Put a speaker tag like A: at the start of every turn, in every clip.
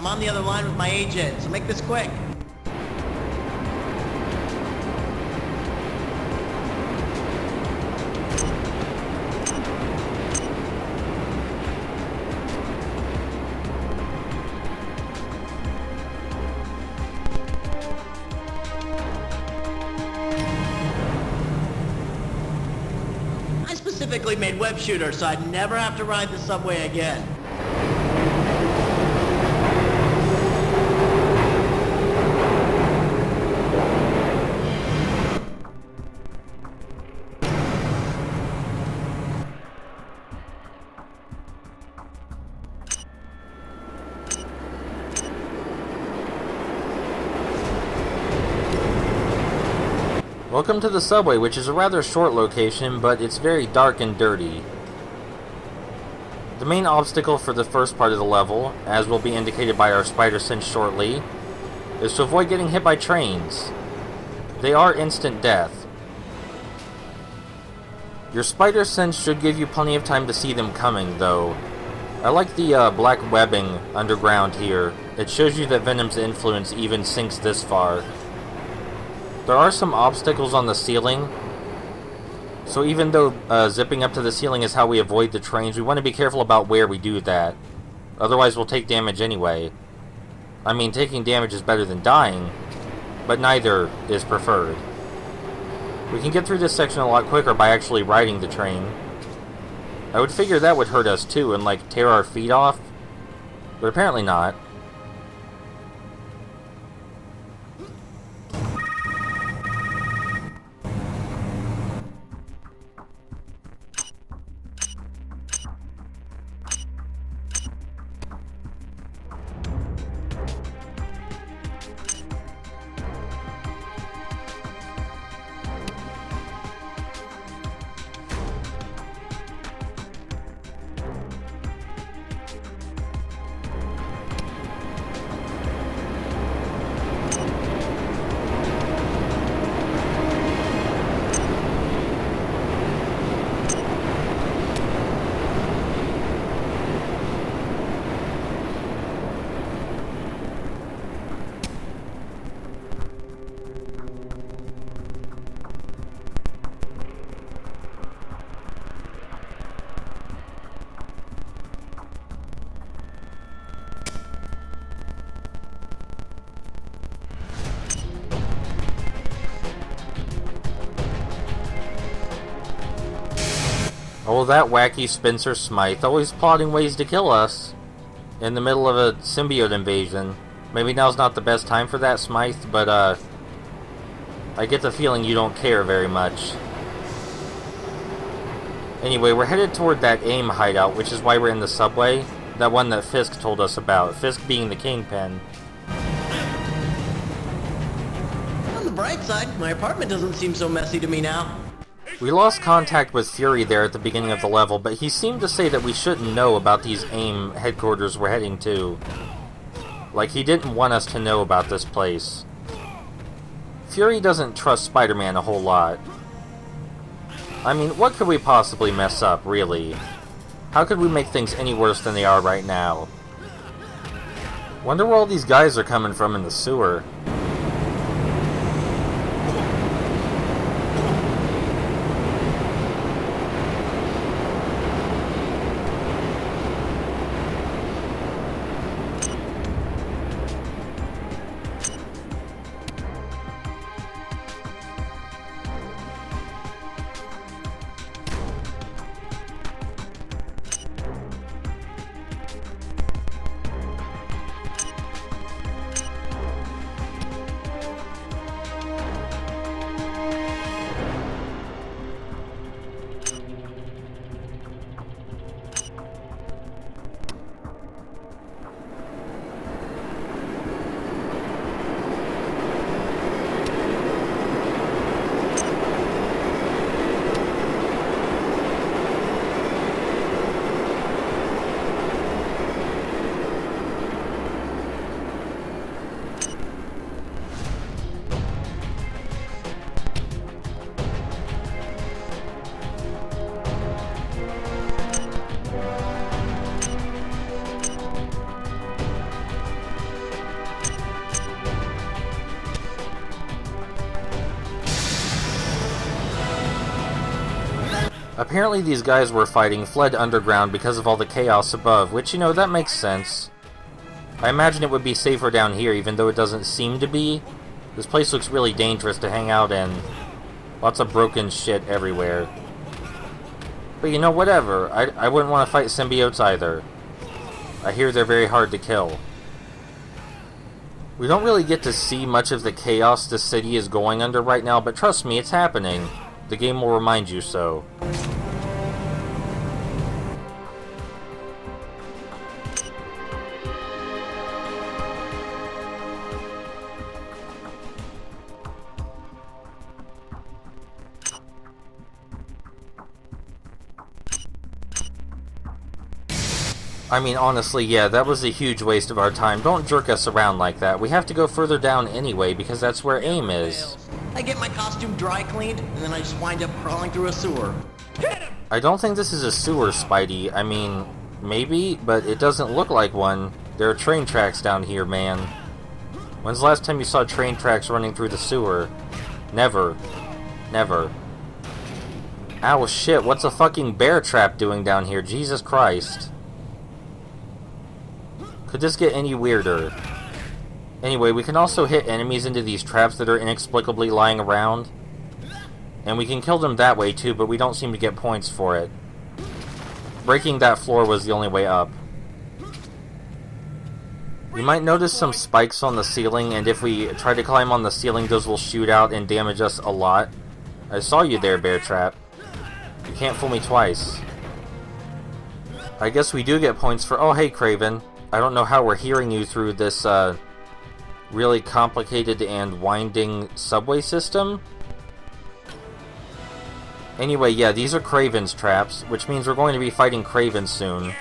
A: on the other line with my agent, so make this quick. I specifically made web shooter so I'd never have to ride the subway again.
B: Welcome to the subway, which is a rather short location, but it's very dark and dirty. The main obstacle for the first part of the level, as will be indicated by our spider sense shortly, is to avoid getting hit by trains. They are instant death. Your spider sense should give you plenty of time to see them coming, though. I like the black webbing underground here. It shows you that Venom's influence even sinks this far. There are some obstacles on the ceiling, so even though zipping up to the ceiling is how we avoid the trains, we want to be careful about where we do that. Otherwise we'll take damage anyway. I mean, taking damage is better than dying, but neither is preferred. We can get through this section a lot quicker by actually riding the train. I would figure that would hurt us too and like tear our feet off, but apparently not. Oh, that wacky Spencer Smythe, always plotting ways to kill us in the middle of a symbiote invasion. Maybe now's not the best time for that, Smythe, but I get the feeling you don't care very much. Anyway, we're headed toward that AIM hideout, which is why we're in the subway. That one that Fisk told us about. Fisk being the kingpin.
A: On the bright side, my apartment doesn't seem so messy to me now.
B: We lost contact with Fury there at the beginning of the level, but he seemed to say that we shouldn't know about these AIM headquarters we're heading to. Like, he didn't want us to know about this place. Fury doesn't trust Spider-Man a whole lot. I mean, what could we possibly mess up, really? How could we make things any worse than they are right now? Wonder where all these guys are coming from in the sewer. Apparently these guys we're fighting fled underground because of all the chaos above, which, you know, that makes sense. I imagine it would be safer down here, even though it doesn't seem to be. This place looks really dangerous to hang out in. Lots of broken shit everywhere. But you know, whatever. I wouldn't want to fight symbiotes either. I hear they're very hard to kill. We don't really get to see much of the chaos the city is going under right now, but trust me, it's happening. The game will remind you so. I mean, honestly, yeah, that was a huge waste of our time. Don't jerk us around like that. We have to go further down anyway, because that's where aim is.
A: I get my costume dry cleaned, and then I just wind up crawling through a sewer.
B: I don't think this is a sewer, Spidey. I mean, maybe, but it doesn't look like one. There are train tracks down here, man. When's the last time you saw train tracks running through the sewer? Never. Never. Ow, shit, what's a fucking bear trap doing down here? Jesus Christ. Could this get any weirder? Anyway, we can also hit enemies into these traps that are inexplicably lying around. And we can kill them that way too, but we don't seem to get points for it. Breaking that floor was the only way up. You might notice some spikes on the ceiling, and if we try to climb on the ceiling, those will shoot out and damage us a lot. I saw you there, Bear Trap. You can't fool me twice. I guess we do get points for... Oh, hey, Kraven. I don't know how we're hearing you through this, really complicated and winding subway system. Anyway, yeah, these are Kraven's traps, which means we're going to be fighting Kraven soon.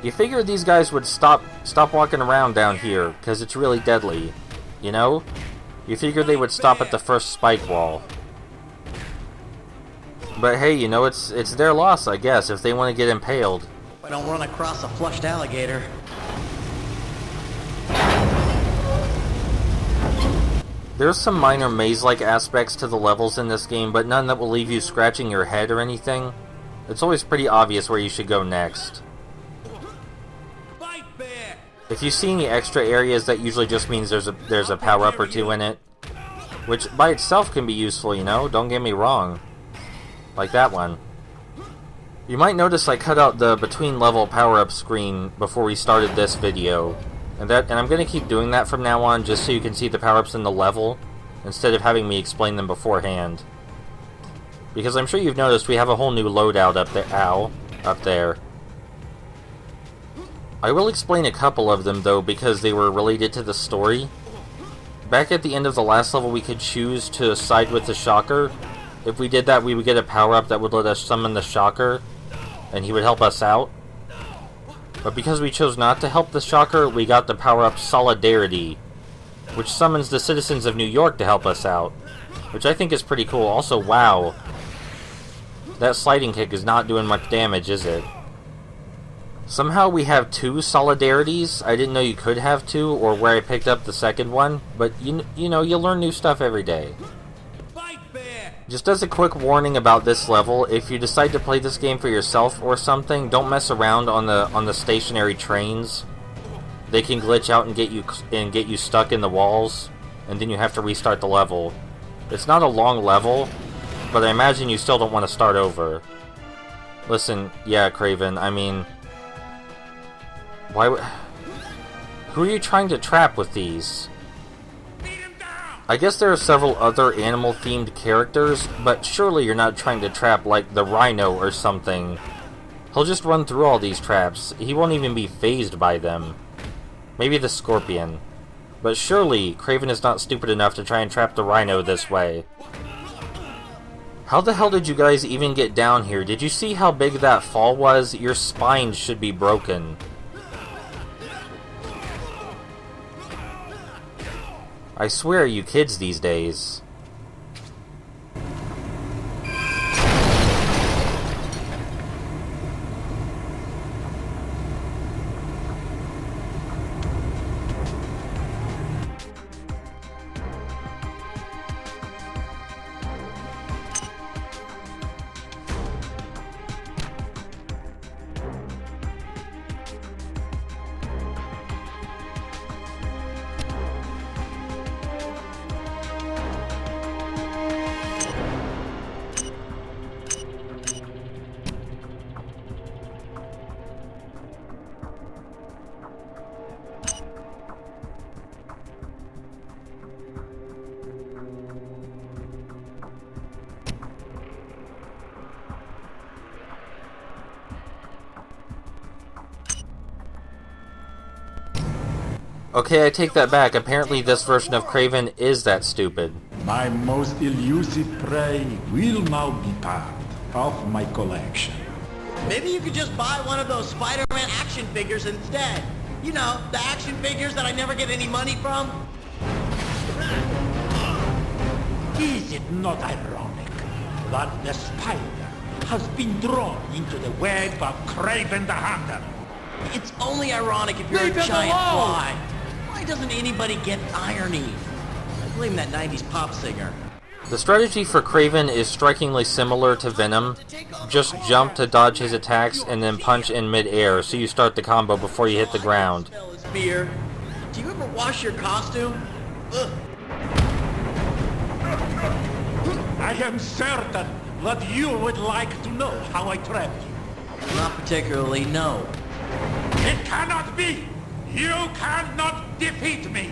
B: You figured these guys would stop walking around down here, because it's really deadly. You know? You figured they would stop at the first spike wall. But hey, you know, it's their loss, I guess, if they want to get impaled.
A: I don't run across a flushed alligator.
B: There's some minor maze-like aspects to the levels in this game, but none that will leave you scratching your head or anything. It's always pretty obvious where you should go next. If you see any extra areas, that usually just means there's a power-up or two in it. Which by itself can be useful, you know, don't get me wrong. Like that one. You might notice I cut out the between level power-up screen before we started this video. And I'm going to keep doing that from now on, just so you can see the power-ups in the level, instead of having me explain them beforehand. Because I'm sure you've noticed we have a whole new loadout up there. Ow. Up there. I will explain a couple of them, though, because they were related to the story. Back at the end of the last level, we could choose to side with the Shocker. If we did that, we would get a power-up that would let us summon the Shocker, and he would help us out. But because we chose not to help the Shocker, we got the power-up Solidarity, which summons the citizens of New York to help us out, which I think is pretty cool. Also, wow, that sliding kick is not doing much damage, is it? Somehow we have two Solidarities. I didn't know you could have two, or where I picked up the second one, but you know, you learn new stuff every day. Just as a quick warning about this level, if you decide to play this game for yourself or something, don't mess around on the stationary trains. They can glitch out and get you stuck in the walls, and then you have to restart the level. It's not a long level, but I imagine you still don't want to start over. Listen, yeah, Kraven, I mean, who are you trying to trap with these? I guess there are several other animal-themed characters, but surely you're not trying to trap, like, the rhino or something. He'll just run through all these traps. He won't even be fazed by them. Maybe the scorpion. But surely, Kraven is not stupid enough to try and trap the rhino this way. How the hell did you guys even get down here? Did you see how big that fall was? Your spine should be broken. I swear, you kids these days. Okay, I take that back. Apparently this version of Kraven is that stupid.
C: My most elusive prey will now be part of my collection.
A: Maybe you could just buy one of those Spider-Man action figures instead. You know, the action figures that I never get any money from.
C: Is it not ironic that the spider has been drawn into the web of Kraven the Hunter?
A: It's only ironic if you're
C: Leave
A: a
C: him
A: giant
C: alone!
A: fly. Why doesn't anybody get irony? I blame that 90s pop singer.
B: The strategy for Kraven is strikingly similar to Venom. Just jump to dodge his attacks and then punch in mid-air, so you start the combo before you hit the ground.
A: Smell his fear. Do you ever wash your costume? Ugh.
C: I am certain that you would like to know how I trapped you.
A: Not particularly, no.
C: It cannot be! You cannot defeat me!